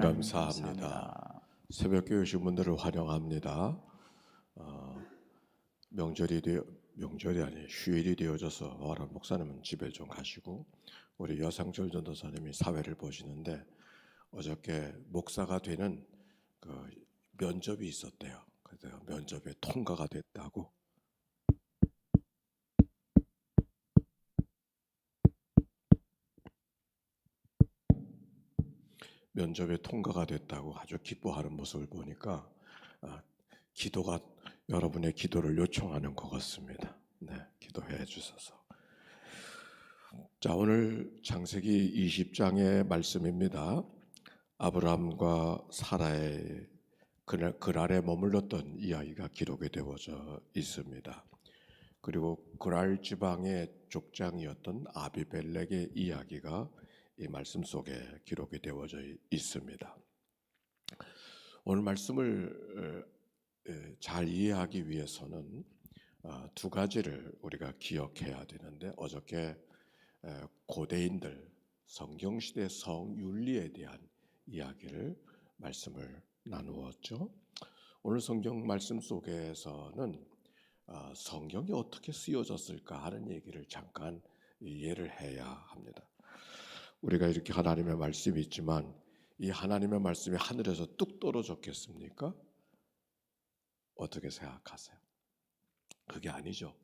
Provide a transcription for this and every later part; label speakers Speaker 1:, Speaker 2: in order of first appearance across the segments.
Speaker 1: 감사합니다. 새벽교회 오신 분들을 환영합니다. 명절이 아니 휴일이 되어져서 와라 목사님은 집에 좀 가시고 우리 여상철 전도사님이 사회를 보시는데 어저께 목사가 되는 그 면접이 있었대요. 그래서 면접에 통과가 됐다고. 면접에 통과가 됐다고 아주 기뻐하는 모습을 보니까 기도가 여러분의 기도를 요청하는 것 같습니다. 네, 기도해 주셔서. 자, 오늘 창세기 20장의 말씀입니다. 아브라함과 사라의 그랄에 머물렀던 이야기가 기록이 되어져 있습니다. 그리고 그랄 지방의 족장이었던 아비멜렉의 이야기가 이 말씀 속에 기록이 되어져 있습니다. 오늘 말씀을 잘 이해하기 위해서는 두 가지를 우리가 기억해야 되는데 어저께 고대인들 성경시대 성윤리에 대한 이야기를 말씀을 나누었죠. 오늘 성경 말씀 속에서는 성경이 어떻게 쓰여졌을까 하는 얘기를 잠깐 이해를 해야 합니다. 우리가 이렇게 하나님의 말씀이 있지만 이 하나님의 말씀이 하늘에서 뚝 떨어졌겠습니까? 어떻게 생각하세요? 그게 아니죠.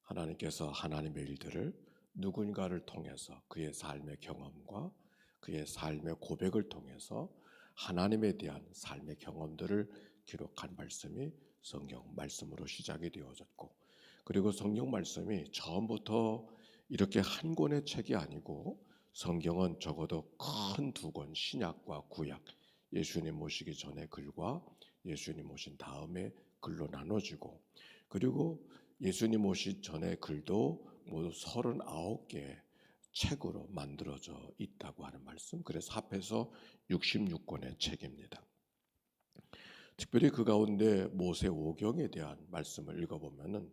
Speaker 1: 하나님께서 하나님의 일들을 누군가를 통해서 그의 삶의 경험과 그의 삶의 고백을 통해서 하나님에 대한 삶의 경험들을 기록한 말씀이 성경 말씀으로 시작이 되어졌고, 그리고 성경 말씀이 처음부터 이렇게 한 권의 책이 아니고 성경은 적어도 큰 두 권, 신약과 구약, 예수님 오시기 전에 글과 예수님 오신 다음에 글로 나눠지고, 그리고 예수님 오시기 전에 글도 모두 39개의 책으로 만들어져 있다고 하는 말씀. 그래서 합해서 66권의 책입니다. 특별히 그 가운데 모세오경에 대한 말씀을 읽어보면은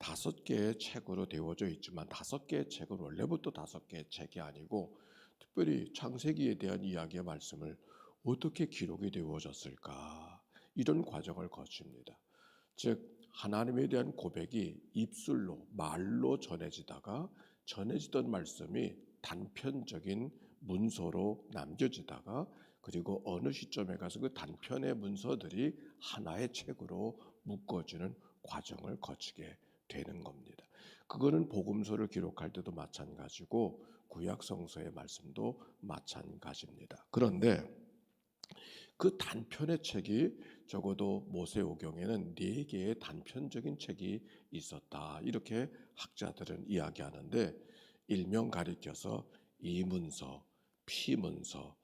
Speaker 1: 5개의 책으로 되어져 있지만 5개의 책은 원래부터 5개의 책이 아니고 특별히 창세기에 대한 이야기의 말씀을 어떻게 기록이 되어졌을까, 이런 과정을 거칩니다. 즉 하나님에 대한 고백이 입술로 말로 전해지다가 전해지던 말씀이 단편적인 문서로 남겨지다가 그리고 어느 시점에 가서 그 단편의 문서들이 하나의 책으로 묶어지는 과정을 거치게 되는 겁니다. 그거는 복음서를 기록할 때도 마찬가지고 구약 성서의 말씀도 마찬가지입니다. 그런데 그 단편의 책이 적어도 모세오경에는 4개의 단편적인 책이 있었다, 이렇게 학자들은 이야기하는데 일명 가리켜서 이문서, 피문서,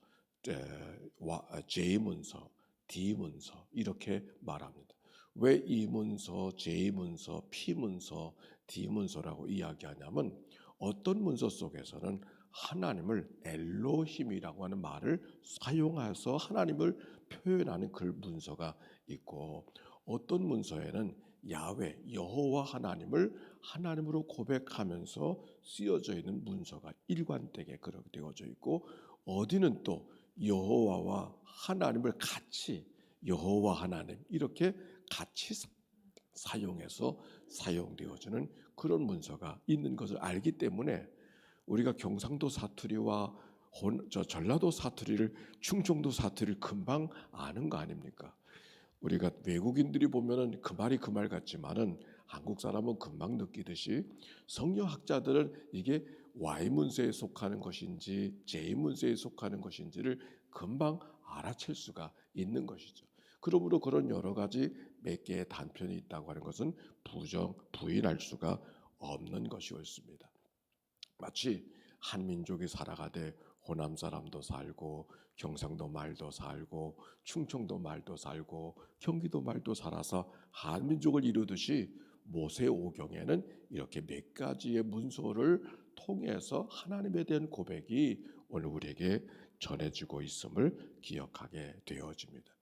Speaker 1: J문서, D문서 이렇게 말합니다. 왜 이문서, J문서, P문서, D문서라고 이야기하냐면 어떤 문서 속에서는 하나님을 엘로힘이라고 하는 말을 사용해서 하나님을 표현하는 그 문서가 있고, 어떤 문서에는 야훼, 여호와 하나님을 하나님으로 고백하면서 쓰여져 있는 문서가 일관되게 그렇게 되어져 있고, 어디는 또 여호와와 하나님을 같이 여호와 하나님 이렇게 같이 사용해서 사용되어지는 그런 문서가 있는 것을 알기 때문에 우리가 경상도 사투리와 전라도 사투리를, 충청도 사투리를 금방 아는 거 아닙니까? 우리가 외국인들이 보면은 그 말이 그 말 같지만은 한국 사람은 금방 느끼듯이 성경학자들은 이게 Y 문서에 속하는 것인지 J 문서에 속하는 것인지를 금방 알아챌 수가 있는 것이죠. 그러므로 그런 여러 가지 몇 개의 단편이 있다고 하는 것은 부인할 수가 없는 것이었습니다. 마치 한 민족이 살아가되 호남 사람도 살고 경상도 말도 살고 충청도 말도 살고 경기도 말도 살아서 한민족을 이루듯이 모세오경에는 이렇게 몇 가지의 문서를 통해서 하나님에 대한 고백이 오늘 우리에게 전해지고 있음을 기억하게 되어집니다.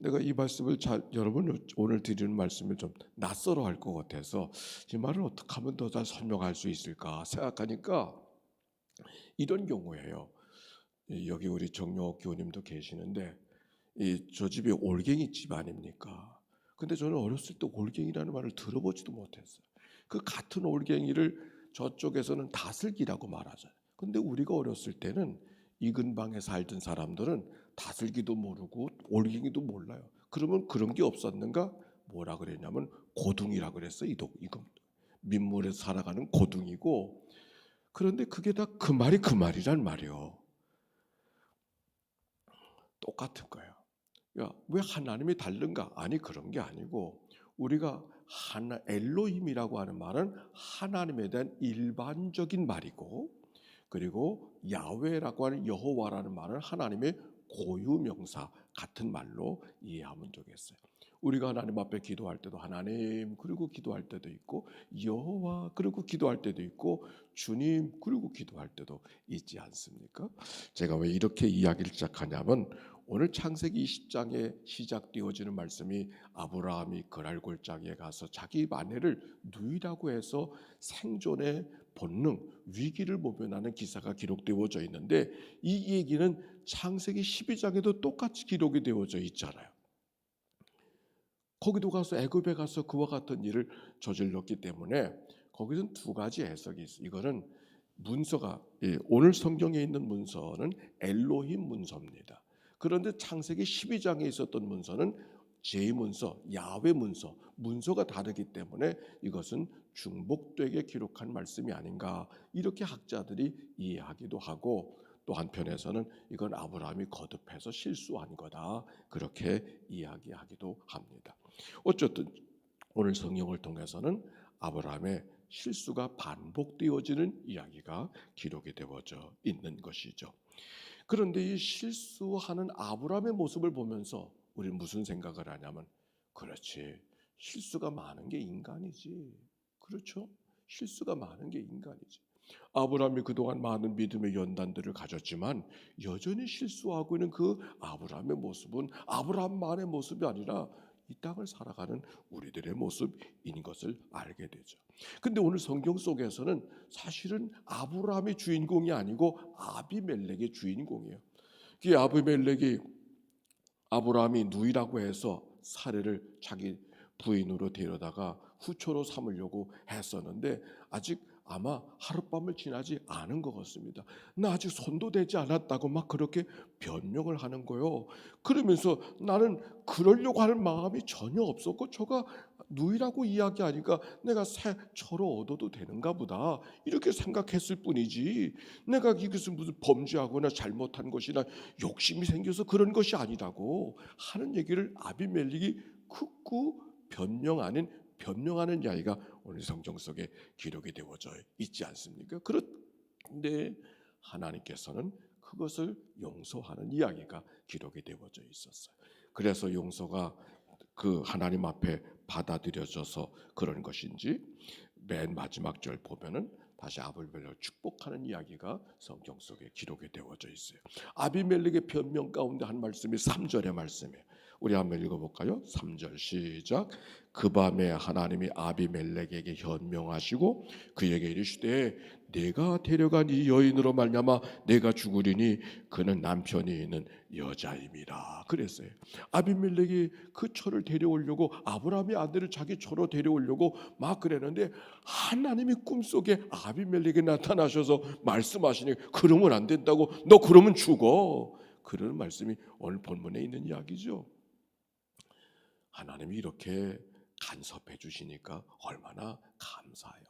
Speaker 1: 내가 이 말씀을 여러분 오늘 드리는 말씀을 좀 낯설어 할 것 같아서 이 말을 어떻게 하면 더 잘 설명할 수 있을까 생각하니까 이런 경우에요. 여기 우리 정용옥 교우님도 계시는데 저 집이 올갱이 집 아닙니까? 근데 저는 어렸을 때 올갱이라는 말을 들어보지도 못했어요. 그 같은 올갱이를 저쪽에서는 다슬기라고 말하죠. 근데 우리가 어렸을 때는 이 근방에 살던 사람들은 다슬기도 모르고 올갱이도 몰라요. 그러면 그런 게 없었는가? 뭐라 그랬냐면 고둥이라 그랬어요. 이거 민물에서 살아가는 고둥이고, 그런데 그게 다 그 말이 그 말이란 말이요. 똑같은 거예요. 야, 왜 하나님이 다른가? 아니, 그런 게 아니고, 우리가 엘로힘이라고 하는 말은 하나님에 대한 일반적인 말이고, 그리고 야훼라고 하는 여호와라는 말은 하나님의 고유명사 같은 말로 이해하면 되겠어요. 우리가 하나님 앞에 기도할 때도 하나님 그리고 기도할 때도 있고, 여호와 그리고 기도할 때도 있고, 주님 그리고 기도할 때도 있지 않습니까? 제가 왜 이렇게 이야기를 시작하냐면, 오늘 창세기 20장에 시작되어지는 말씀이 아브라함이 그랄 골짜기에 가서 자기 아내를 누이라고 해서 생존의 본능, 위기를 모면하는 기사가 기록되어져 있는데, 이 얘기는 창세기 12장에도 똑같이 기록이 되어져 있잖아요. 거기도 가서 애굽에 가서 그와 같은 일을 저질렀기 때문에 거기서는 두 가지 해석이 있어요. 이거는 문서가, 오늘 성경에 있는 문서는 엘로힘 문서입니다. 그런데 창세기 12장에 있었던 문서는 제 문서, 야훼 문서, 문서가 다르기 때문에 이것은 중복되게 기록한 말씀이 아닌가, 이렇게 학자들이 이해하기도 하고, 또 한편에서는 이건 아브라함이 거듭해서 실수한 거다, 그렇게 이야기하기도 합니다. 어쨌든 오늘 성경을 통해서는 아브라함의 실수가 반복되어지는 이야기가 기록이 되어져 있는 것이죠. 그런데 이 실수하는 아브라함의 모습을 보면서 우리는 무슨 생각을 하냐면, 그렇지, 실수가 많은 게 인간이지. 그렇죠? 실수가 많은 게 인간이지. 아브라함이 그동안 많은 믿음의 연단들을 가졌지만 여전히 실수하고 있는 그 아브라함의 모습은 아브라함만의 모습이 아니라 이 땅을 살아가는 우리들의 모습인 것을 알게 되죠. 근데 오늘 성경 속에서는 사실은 아브라함이 주인공이 아니고 아비멜렉의 주인공이에요. 그 아비멜렉이 아브라함이 누이라고 해서 사례를 자기 부인으로 데려다가 후초로 삼으려고 했었는데, 아직 아마 하룻밤을 지나지 않은 것 같습니다. 나 아직 손도 대지 않았다고 막 그렇게 변명을 하는 거예요. 그러면서 나는 그러려고 하는 마음이 전혀 없었고, 저가 누이라고 이야기하니까 내가 새 처로 얻어도 되는가 보다, 이렇게 생각했을 뿐이지, 내가 이것은 무슨 범죄하거나 잘못한 것이나 욕심이 생겨서 그런 것이 아니라고 하는 얘기를 아비멜렉이 극구 변명하는 이야기가 오늘 성경 속에 기록이 되어져 있지 않습니까? 그런데 하나님께서는 그것을 용서하는 이야기가 기록이 되어져 있었어요. 그래서 용서가 그 하나님 앞에 받아들여져서 그런 것인지, 맨 마지막 절 보면은 다시 아비멜렉을 축복하는 이야기가 성경 속에 기록이 되어져 있어요. 아비멜렉의 변명 가운데 한 말씀이 3절의 말씀이에요. 우리 한번 읽어볼까요? 3절 시작. 그 밤에 하나님이 아비멜렉에게 현명하시고 그에게 이르시되 내가 데려간 이 여인으로 말미암아 내가 죽으리니 그는 남편이 있는 여자임이라 그랬어요. 아비멜렉이 그 처를 데려오려고, 아브라함의 아들을 자기 처로 데려오려고 막 그랬는데, 하나님이 꿈속에 아비멜렉에 나타나셔서 말씀하시니 그러면 안 된다고, 너 그러면 죽어, 그런 말씀이 오늘 본문에 있는 이야기죠. 하나님이 이렇게 간섭해 주시니까 얼마나 감사해요.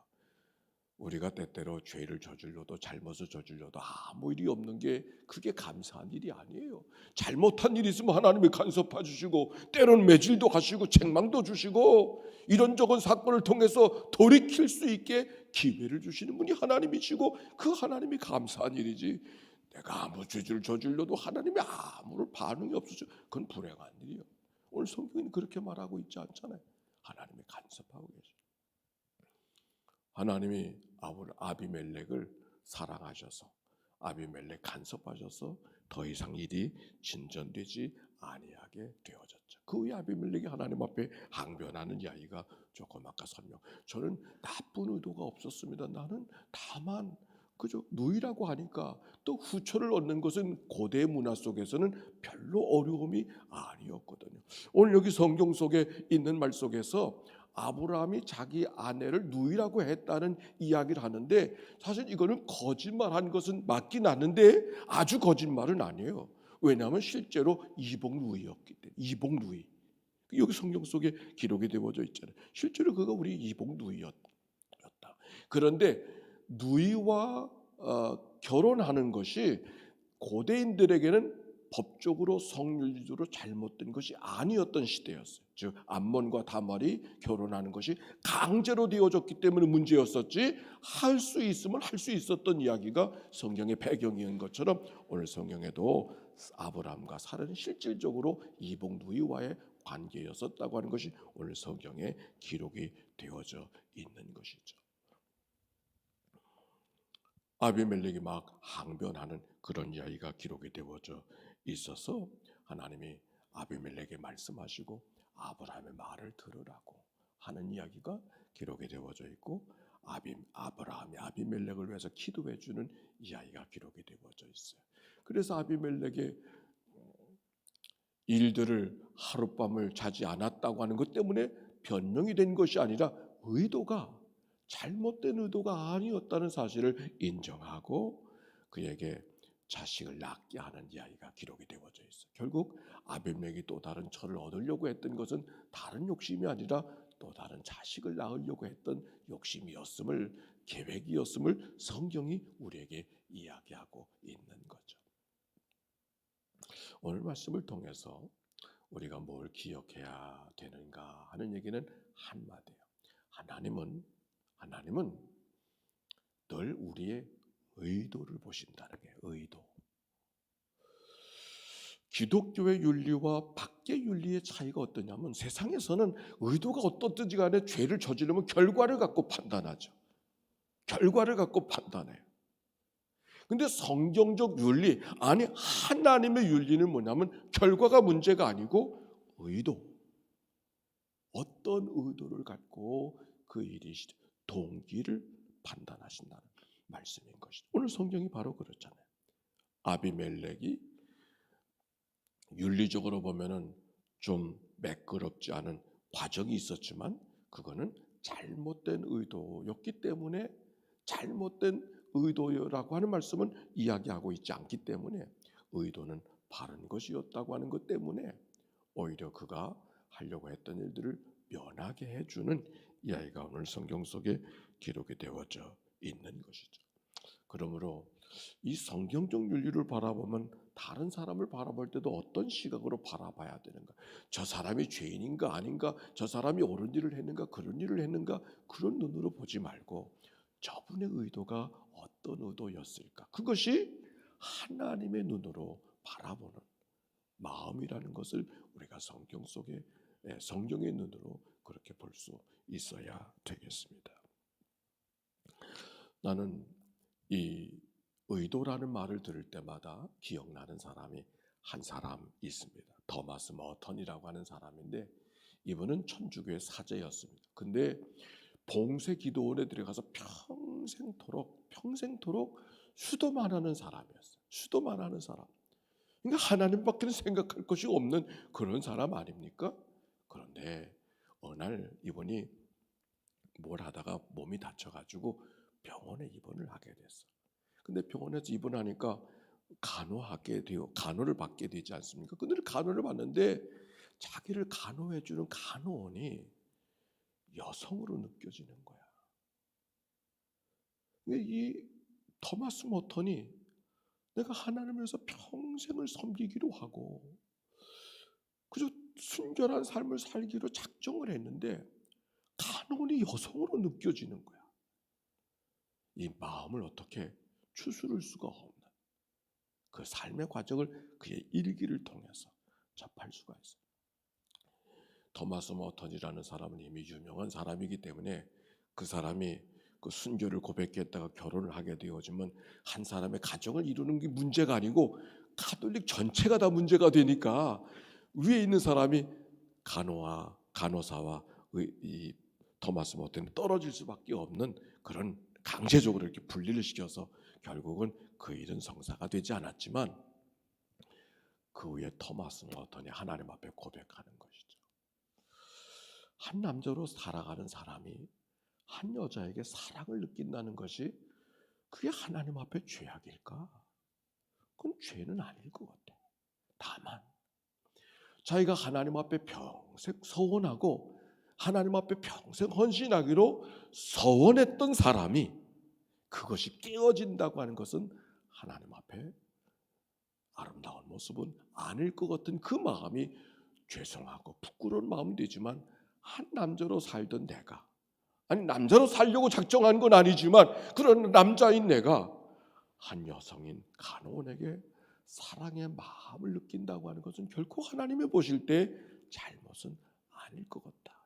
Speaker 1: 우리가 때때로 죄를 저질러도, 잘못을 저질러도 아무 일이 없는 게 그게 감사한 일이 아니에요. 잘못한 일이 있으면 하나님이 간섭해 주시고, 때로는 매질도 하시고 책망도 주시고, 이런저런 사건을 통해서 돌이킬 수 있게 기회를 주시는 분이 하나님이시고, 그 하나님이 감사한 일이지, 내가 아무 죄를 저질러도 하나님이 아무런 반응이 없어져, 그건 불행한 일이에요. 오늘 성경은 그렇게 말하고 있지 않잖아요. 하나님이 간섭하고 계셔. 하나님이 아비멜렉을 사랑하셔서 아비멜렉 간섭하셔서 더 이상 일이 진전되지 아니하게 되어졌죠. 그 후에 아비멜렉이 하나님 앞에 항변하는 이야기가 조금 아까 설명. 저는 나쁜 의도가 없었습니다. 나는 다만 그죠? 누이라고 하니까 또 후처를 얻는 것은 고대 문화 속에서는 별로 어려움이 아니었거든요. 오늘 여기 성경 속에 있는 말 속에서 아브라함이 자기 아내를 누이라고 했다는 이야기를 하는데, 사실 이거는 거짓말한 것은 맞긴 하는데 아주 거짓말은 아니에요. 왜냐하면 실제로 이복 누이였기 때문에. 이복 누이, 여기 성경 속에 기록이 되어져 있잖아요. 실제로 그가 우리 이복 누이였다. 그런데 누이와 결혼하는 것이 고대인들에게는 법적으로 성률적으로 잘못된 것이 아니었던 시대였어요. 즉 암몬과 다말이 결혼하는 것이 강제로 되어졌기 때문에 문제였었지, 할 수 있으면 할 수 있었던 이야기가 성경의 배경인 것처럼 오늘 성경에도 아브라함과 사라는 실질적으로 이복 누이와의 관계였었다고 하는 것이 오늘 성경에 기록이 되어져 있는 것이죠. 아비멜렉이 막 항변하는 그런 이야기가 기록이 되어져 있어서 하나님이 아비멜렉에게 말씀하시고 아브라함의 말을 들으라고 하는 이야기가 기록이 되어져 있고, 아브라함이 아비멜렉을 위해서 기도해 주는 이야기가 기록이 되어져 있어요. 그래서 아비멜렉의 일들을 하룻밤을 자지 않았다고 하는 것 때문에 변명이 된 것이 아니라 잘못된 의도가 아니었다는 사실을 인정하고 그에게 자식을 낳게 하는 이야기가 기록이 되어져 있어요. 결국 아비멜렉이 또 다른 처를 얻으려고 했던 것은 다른 욕심이 아니라 또 다른 자식을 낳으려고 했던 욕심이었음을, 계획이었음을 성경이 우리에게 이야기하고 있는 거죠. 오늘 말씀을 통해서 우리가 뭘 기억해야 되는가 하는 얘기는 한마디예요. 하나님은 늘 우리의 의도를 보신다는 게, 의도. 기독교의 윤리와 밖의 윤리의 차이가 어떠냐면, 세상에서는 의도가 어떻든지 간에 죄를 저지르면 결과를 갖고 판단하죠. 결과를 갖고 판단해요. 근데 성경적 윤리, 아니 하나님의 윤리는 뭐냐면 결과가 문제가 아니고 의도. 어떤 의도를 갖고 그 일이 동기를 판단하신다는 말씀인 것이죠. 오늘 성경이 바로 그렇잖아요. 아비멜렉이 윤리적으로 보면은 좀 매끄럽지 않은 과정이 있었지만 그거는 잘못된 의도였기 때문에, 잘못된 의도라고 하는 말씀은 이야기하고 있지 않기 때문에 의도는 바른 것이었다고 하는 것 때문에 오히려 그가 하려고 했던 일들을 면하게 해주는 이야기가 오늘 성경 속에 기록이 되어져 있는 것이죠. 그러므로 이 성경적 윤리를 바라보면 다른 사람을 바라볼 때도 어떤 시각으로 바라봐야 되는가? 저 사람이 죄인인가 아닌가? 저 사람이 옳은 일을 했는가? 그런 일을 했는가? 그런 눈으로 보지 말고 저분의 의도가 어떤 의도였을까? 그것이 하나님의 눈으로 바라보는 마음이라는 것을 우리가 성경 속에, 성경의 눈으로 그렇게 볼 수 있어야 되겠습니다. 나는 이 의도라는 말을 들을 때마다 기억나는 사람이 한 사람 있습니다. 더마스 머턴이라고 하는 사람인데, 이분은 천주교의 사제였습니다. 근데 봉쇄 기도원에 들어가서 평생토록 수도만 하는 사람이었어요. 수도만 하는 사람. 그러니까 하나님밖에는 생각할 것이 없는 그런 사람 아닙니까? 그런데 어느 날 이분이 뭘 하다가 몸이 다쳐가지고 병원에 입원을 하게 됐어. 근데 병원에서 입원하니까 간호를 받게 되지 않습니까? 근데 간호를 받는데 자기를 간호해주는 간호원이 여성으로 느껴지는 거야. 근데 이 토마스 머턴이 내가 하나님을 위해서 평생을 섬기기로 하고 그저 순결한 삶을 살기로 작정을 했는데 간호원이 여성으로 느껴지는 거야. 이 마음을 어떻게 추스를 수가 없는 그 삶의 과정을 그의 일기를 통해서 접할 수가 있어요. 토마스 머턴이라는 사람은 이미 유명한 사람이기 때문에 그 사람이 그 순교를 고백했다가 결혼을 하게 되어지면 한 사람의 가정을 이루는 게 문제가 아니고 가톨릭 전체가 다 문제가 되니까 위에 있는 사람이 간호사와 이 토마스 머턴이 떨어질 수밖에 없는 그런, 강제적으로 이렇게 분리를 시켜서 결국은 그 일은 성사가 되지 않았지만 그 후에 토마스는 어떠냐? 하나님 앞에 고백하는 것이죠. 한 남자로 살아가는 사람이 한 여자에게 사랑을 느낀다는 것이 그게 하나님 앞에 죄악일까? 그건 죄는 아닐 것 같아. 다만 자기가 하나님 앞에 평생 서원하고 하나님 앞에 평생 헌신하기로 서원했던 사람이 그것이 깨어진다고 하는 것은 하나님 앞에 아름다운 모습은 아닐 것 같은 그 마음이 죄송하고 부끄러운 마음이 되지만 한 남자로 살던 내가, 아니 남자로 살려고 작정한 건 아니지만 그런 남자인 내가 한 여성인 가노온에게 사랑의 마음을 느낀다고 하는 것은 결코 하나님이 보실 때 잘못은 아닐 것 같다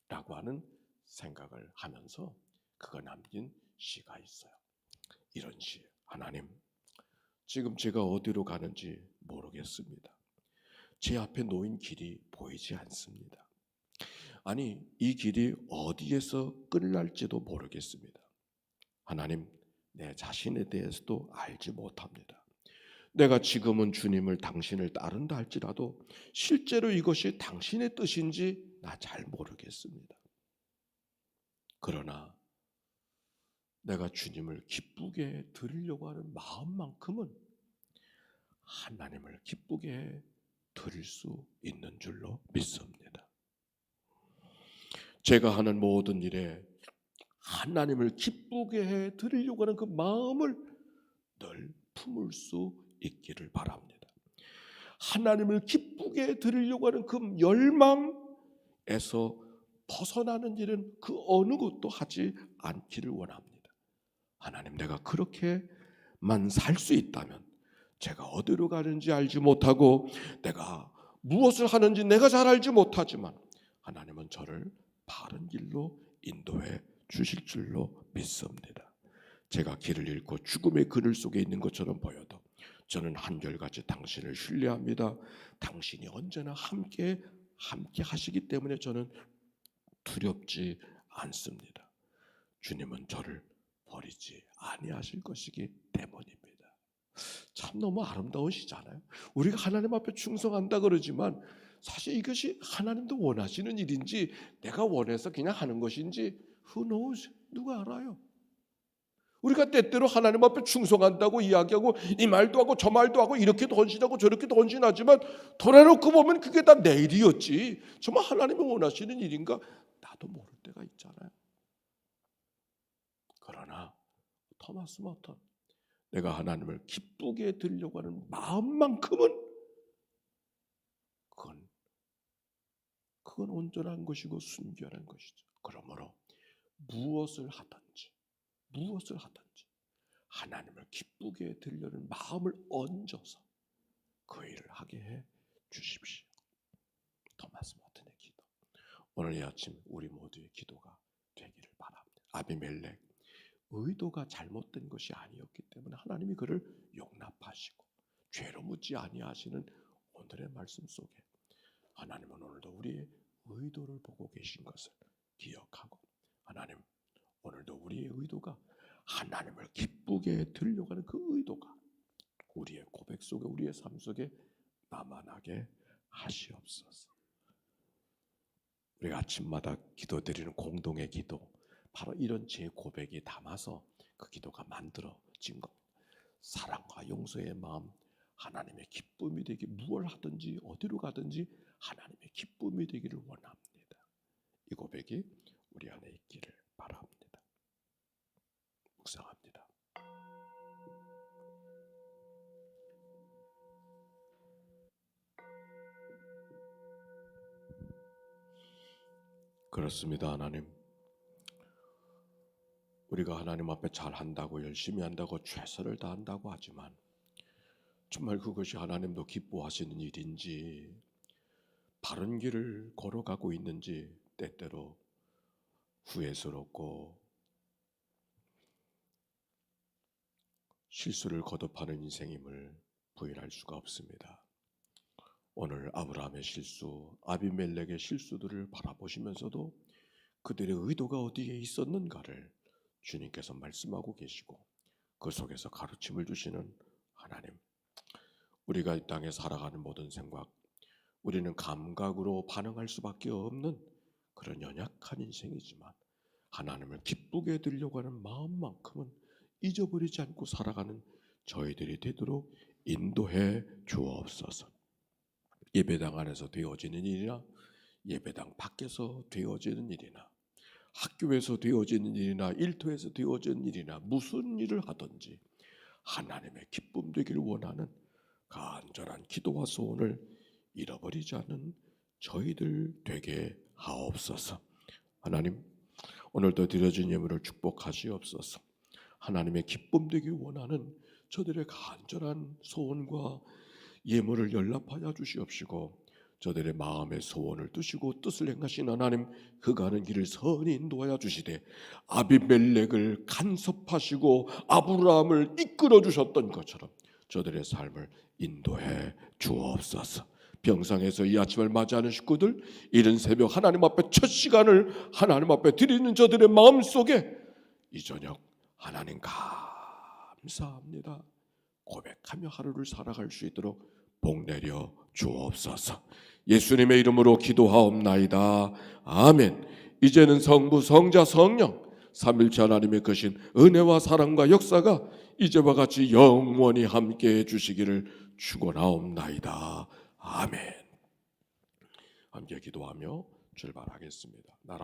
Speaker 1: 라고 하는 생각을 하면서 그가 남긴 시가 있어요. 이런 시. 하나님, 지금 제가 어디로 가는지 모르겠습니다. 제 앞에 놓인 길이 보이지 않습니다. 아니, 이 길이 어디에서 끝날지도 모르겠습니다. 하나님, 내 자신에 대해서도 알지 못합니다. 내가 지금은 주님을, 당신을 따른다 할지라도 실제로 이것이 당신의 뜻인지 나 잘 모르겠습니다. 그러나 내가 주님을 기쁘게 드리려고 하는 마음만큼은 하나님을 기쁘게 드릴 수 있는 줄로 믿습니다. 제가 하는 모든 일에 하나님을 기쁘게 해 드리려고 하는 그 마음을 늘 품을 수 있기를 바랍니다. 하나님을 기쁘게 드리려고 하는 그 열망에서 벗어나는 일은 그 어느 것도 하지 않기를 원합니다. 하나님, 내가 그렇게만 살 수 있다면 제가 어디로 가는지 알지 못하고 내가 무엇을 하는지 내가 잘 알지 못하지만 하나님은 저를 바른 길로 인도해 주실 줄로 믿습니다. 제가 길을 잃고 죽음의 그늘 속에 있는 것처럼 보여도 저는 한결같이 당신을 신뢰합니다. 당신이 언제나 함께 하시기 때문에 저는 두렵지 않습니다. 주님은 저를 버리지 아니하실 것이기 때문입니다. 참 너무 아름다운 시잖아요. 우리가 하나님 앞에 충성한다 그러지만 사실 이것이 하나님도 원하시는 일인지 내가 원해서 그냥 하는 것인지 who knows? 누가 알아요? 우리가 때때로 하나님 앞에 충성한다고 이야기하고 이 말도 하고 저 말도 하고 이렇게도 헌신하고 저렇게도 헌신하지만 돌아놓고 보면 그게 다 내 일이었지 정말 하나님이 원하시는 일인가 나도 모를 때가 있잖아요. 그러나 토마스 머턴, 내가 하나님을 기쁘게 드리려고 하는 마음만큼은 그건 온전한 것이고 순결한 것이죠. 그러므로 무엇을 하든지 하나님을 기쁘게 드리려는 마음을 얹어서 그 일을 하게 해 주십시오. 토마스 머튼의 기도. 오늘 이 아침 우리 모두의 기도가 되기를 바랍니다. 아비멜렉 의도가 잘못된 것이 아니었기 때문에 하나님이 그를 용납하시고 죄로 묻지 아니하시는 오늘의 말씀 속에 하나님은 오늘도 우리의 의도를 보고 계신 것을 기억하고 하나님 오늘도 우리의 의도가 하나님을 기쁘게 드리려고 하는 그 의도가 우리의 고백 속에 우리의 삶 속에 나만하게 하시옵소서. 우리가 아침마다 기도드리는 공동의 기도 바로 이런 제 고백이 담아서 그 기도가 만들어진 겁니다. 사랑과 용서의 마음 하나님의 기쁨이 되기 무엇을 하든지 어디로 가든지 하나님의 기쁨이 되기를 원합니다. 이 고백이 우리 안에 있기를 바랍니다. 묵상합니다. 그렇습니다. 하나님, 우리가 하나님 앞에 잘한다고 열심히 한다고 최선을 다한다고 하지만 정말 그것이 하나님도 기뻐하시는 일인지 바른 길을 걸어가고 있는지 때때로 후회스럽고 실수를 거듭하는 인생임을 부인할 수가 없습니다. 오늘 아브라함의 실수, 아비멜렉의 실수들을 바라보시면서도 그들의 의도가 어디에 있었는가를 주님께서 말씀하고 계시고 그 속에서 가르침을 주시는 하나님. 우리가 이 땅에 살아가는 모든 생각, 우리는 감각으로 반응할 수밖에 없는 그런 연약한 인생이지만 하나님을 기쁘게 드리려고 하는 마음만큼은 잊어버리지 않고 살아가는 저희들이 되도록 인도해 주옵소서. 예배당 안에서 되어지는 일이나 예배당 밖에서 되어지는 일이나 학교에서 되어지는 일이나 일터에서 되어지는 일이나 무슨 일을 하든지 하나님의 기쁨 되기를 원하는 간절한 기도와 소원을 잃어버리지 않는 저희들 되게 하옵소서. 하나님, 오늘도 드려진 예물을 축복하시옵소서. 하나님의 기쁨 되기 원하는 저들의 간절한 소원과 예물을 연락하여 주시옵시고 저들의 마음의 소원을 뜨시고 뜻을 행하신 하나님, 그 가는 길을 선히 인도하여 주시되 아비멜렉을 간섭하시고 아브라함을 이끌어 주셨던 것처럼 저들의 삶을 인도해 주옵소서. 병상에서 이 아침을 맞이하는 식구들, 이른 새벽 하나님 앞에 첫 시간을 하나님 앞에 드리는 저들의 마음속에 이 저녁 하나님 감사합니다 고백하며 하루를 살아갈 수 있도록 복 내려 주옵소서. 예수님의 이름으로 기도하옵나이다. 아멘. 이제는 성부, 성자, 성령 삼일체 하나님의 크신 은혜와 사랑과 역사가 이제와 같이 영원히 함께해 주시기를 축원하옵나이다. 아멘. 함께 기도하며 출발하겠습니다. 나라와